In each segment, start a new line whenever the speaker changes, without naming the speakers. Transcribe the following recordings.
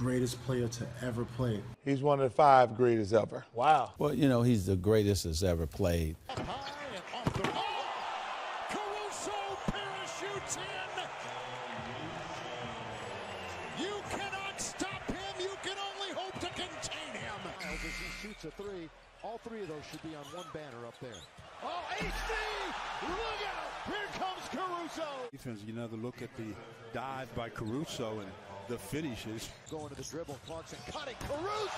greatest player to ever play.
He's one of the 5 greatest ever.
Wow.
Well, you know, he's the greatest that's ever played.
High and off the Caruso parachutes in. You cannot stop him. You can only hope to contain him.
As he shoots a 3, all 3 of those should be on one banner up there.
Oh, HD! Look out! Here comes Caruso!
Defense, you know, to look at the dive by Caruso and the finishes.
Going to the dribble, Clarkson cutting. Caruso!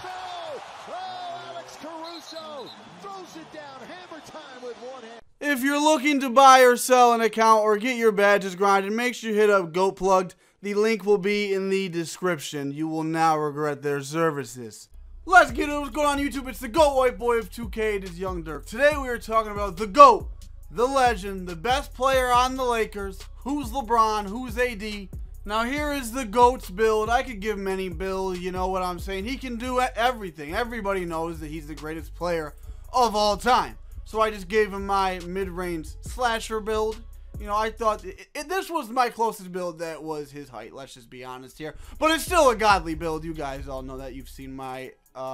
Oh, Alex Caruso throws it down. Hammer time with one hand.
If you're looking to buy or sell an account or get your badges grinded, make sure you hit up Goat Plugged. The link will be in the description. You will now regret their services. Let's get it. What's going on YouTube? It's the GOAT White Boy of 2K. It is Young Dirk. Today we are talking about the GOAT, the legend, the best player on the Lakers. Who's LeBron? Who's AD? Now here is the GOAT's build. I could give him any build, you know what I'm saying. He can do everything. Everybody knows that he's the greatest player of all time. So I just gave him my mid-range slasher build. You know, I thought this was my closest build that was his height. Let's just be honest here. But it's still a godly build. You guys all know that. You've seen my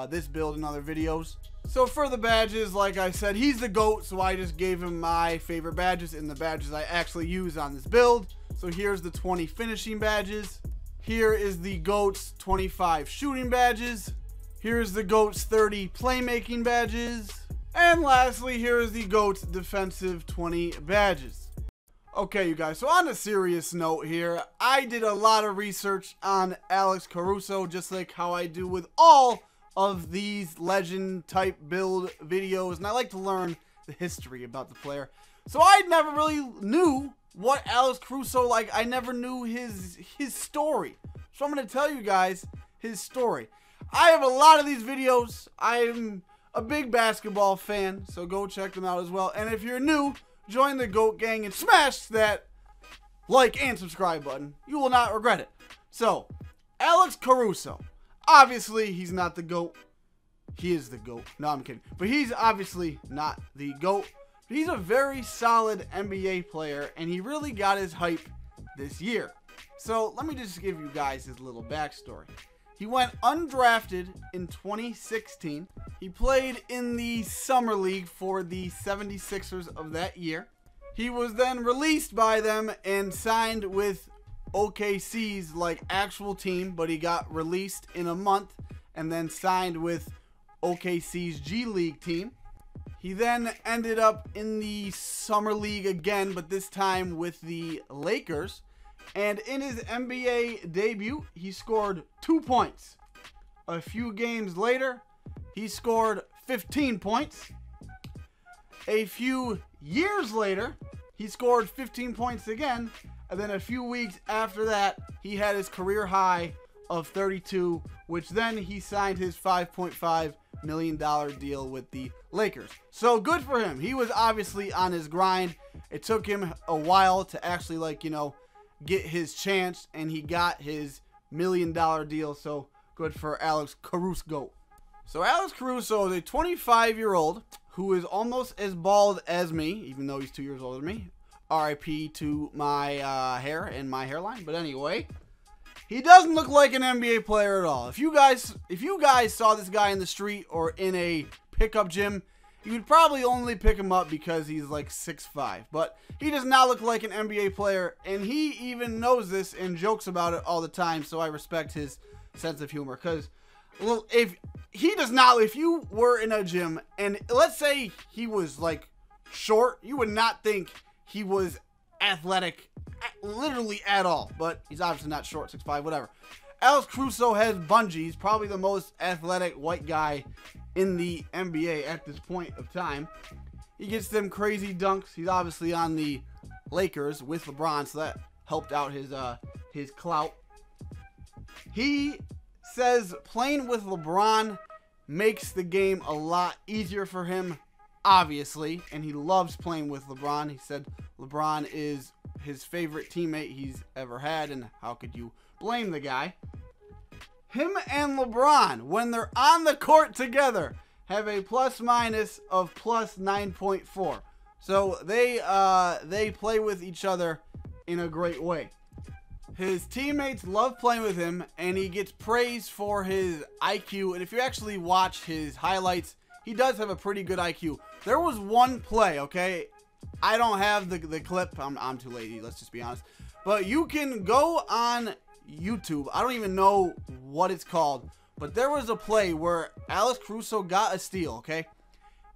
this build in other videos. So for the badges, like I said, he's the GOAT. So I just gave him my favorite badges and the badges I actually use on this build. So here's the 20 finishing badges. Here is the GOAT's 25 shooting badges. Here's the GOAT's 30 playmaking badges. And lastly, here is the GOAT's defensive 20 badges. Okay, you guys, so on a serious note here, I did a lot of research on Alex Caruso, just like how I do with all of these legend type build videos, and I like to learn the history about the player. So I never really knew what Alex Caruso, like, I never knew his story. So I'm going to tell you guys his story. I have a lot of these videos. I'm a big basketball fan, so go check them out as well. And if you're new, join the GOAT gang and smash that like and subscribe button. You will not regret it. So, Alex Caruso. Obviously, he's not the GOAT. He is the GOAT. No, I'm kidding. But he's obviously not the GOAT. He's a very solid NBA player, and he really got his hype this year. So, let me just give you guys his little backstory. He went undrafted in 2016. He played in the Summer League for the 76ers of that year. He was then released by them and signed with OKC's like actual team, but he got released in a month and then signed with OKC's G League team. He then ended up in the Summer League again, but this time with the Lakers. And in his NBA debut, he scored 2 points. A few games later, he scored 15 points. A few years later, he scored 15 points again. And then a few weeks after that, he had his career high of 32, which then he signed his $5.5 million deal with the Lakers. So good for him. He was obviously on his grind. It took him a while to actually, like, you know, get his chance, and he got his $1 million deal. So good for Alex Caruso. So Alex Caruso is a 25-year-old who is almost as bald as me, even though he's 2 years older than me. RIP to my hair and my hairline. But anyway, he doesn't look like an NBA player at all. If you guys saw this guy in the street or in a pickup gym, you would probably only pick him up because he's like 6'5". But he does not look like an NBA player, and he even knows this and jokes about it all the time. So I respect his sense of humor, because well, if you were in a gym and let's say he was like short, you would not think he was athletic literally at all. But he's obviously not short, 6'5", whatever. Alex Caruso has bungee. He's probably the most athletic white guy in the NBA at this point of time. He gets them crazy dunks. He's obviously on the Lakers with LeBron, so that helped out his clout. He says playing with LeBron makes the game a lot easier for him, obviously, and he loves playing with LeBron. He said LeBron is his favorite teammate he's ever had, and how could you blame the guy? Him and LeBron, when they're on the court together, have a plus-minus of plus 9.4. So they play with each other in a great way. His teammates love playing with him, and he gets praised for his IQ. And if you actually watch his highlights, he does have a pretty good IQ. There was one play, okay? I don't have the clip. I'm too lazy, let's just be honest. But you can go on YouTube. I don't even know what it's called. But there was a play where Alex Caruso got a steal, okay?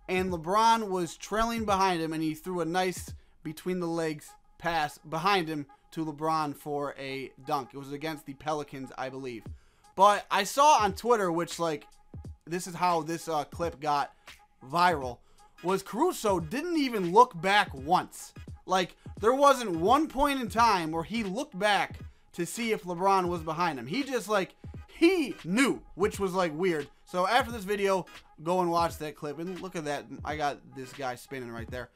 And LeBron was trailing behind him, and he threw a nice between the legs pass behind him to LeBron for a dunk. It was against the Pelicans, I believe. But I saw on Twitter, which, like, this is how this clip got viral, was Caruso didn't even look back once. Like, there wasn't one point in time where he looked back to see if LeBron was behind him. He just, like, he knew, which was, like, weird. So after this video, go and watch that clip. And look at that. I got this guy spinning right there.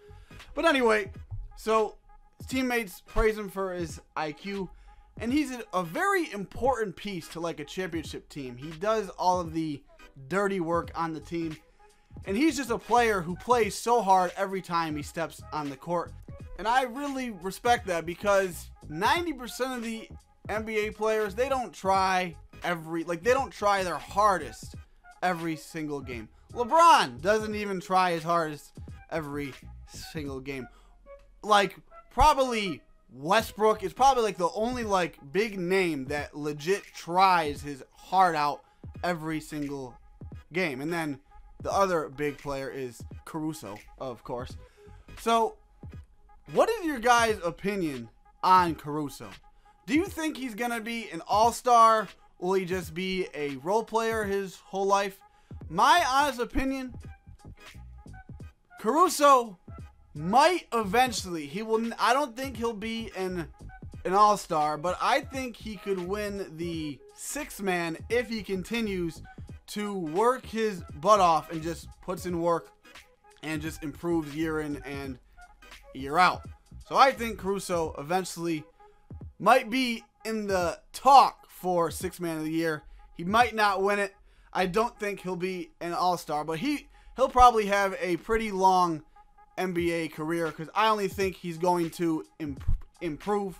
But anyway, so his teammates praise him for his IQ, and he's a very important piece to like a championship team. He does all of the dirty work on the team, and he's just a player who plays so hard every time he steps on the court. And I really respect that, because 90% of the NBA players, they don't try they don't try their hardest every single game. LeBron doesn't even try his hardest every single game. Like, probably Westbrook is probably like the only like big name that legit tries his heart out every single game. And then the other big player is Caruso, of course. So what is your guys' opinion on Caruso? Do you think he's gonna be an all-star? Will he just be a role player his whole life? My honest opinion, Caruso might eventually. I don't think he'll be an all-star, but I think he could win the sixth man if he continues to work his butt off and just puts in work and just improves year in and year out. So I think Caruso eventually might be in the talk for sixth man of the year. He might not win it. I don't think he'll be an all-star, but he'll probably have a pretty long NBA career, because I only think he's going to improve.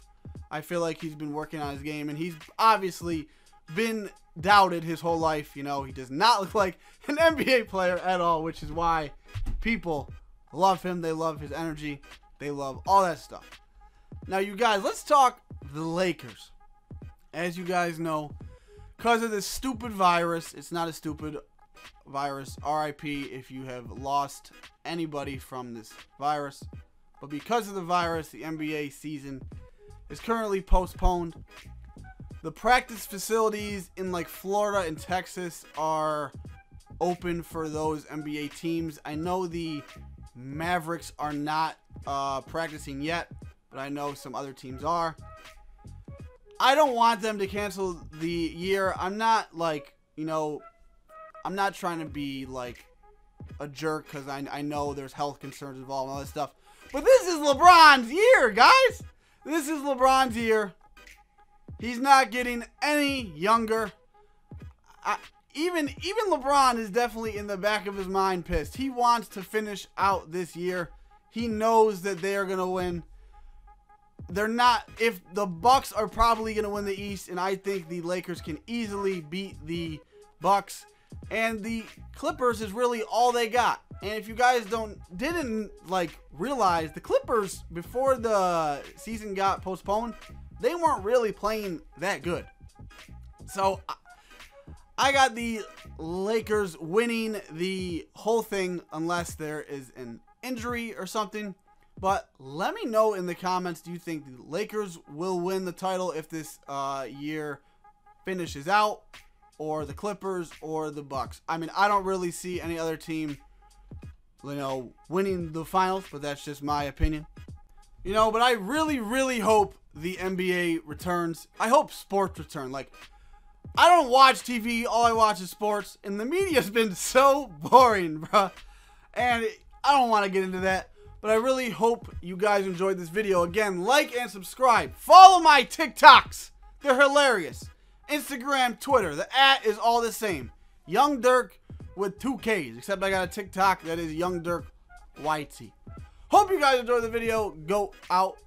I feel like he's been working on his game, and he's obviously been doubted his whole life. You know, he does not look like an NBA player at all, which is why people love him. They love his energy. They love all that stuff. Now, you guys, let's talk the Lakers. As you guys know, because of this stupid virus, it's not a stupid virus. RIP if you have lost anybody from this virus. But because of the virus, the NBA season is currently postponed. The practice facilities in like Florida and Texas are open for those NBA teams. I know the Mavericks are not practicing yet, but I know some other teams are. I don't want them to cancel the year. I'm not like, you know, I'm not trying to be like a jerk, because I know there's health concerns involved and all that stuff. But this is LeBron's year, guys. This is LeBron's year. He's not getting any younger. Even LeBron is definitely in the back of his mind pissed. He wants to finish out this year. He knows that they are going to win. They're not. If the Bucks are probably going to win the East, and I think the Lakers can easily beat the Bucks, and the Clippers is really all they got. And if you guys didn't like realize, the Clippers, before the season got postponed, they weren't really playing that good. So I got the Lakers winning the whole thing, unless there is an injury or something. But let me know in the comments, do you think the Lakers will win the title if this year finishes out, or the Clippers, or the Bucks? I mean, I don't really see any other team, you know, winning the finals, but that's just my opinion. You know, but I really, really hope the NBA returns. I hope sports return. Like, I don't watch TV. All I watch is sports, and the media's been so boring, bruh. And I don't want to get into that. But I really hope you guys enjoyed this video. Again, like and subscribe. Follow my TikToks. They're hilarious. Instagram, Twitter. The @ is all the same. Young Dirk with 2 Ks. Except I got a TikTok that is Young Dirk YT. Hope you guys enjoyed the video. Go out.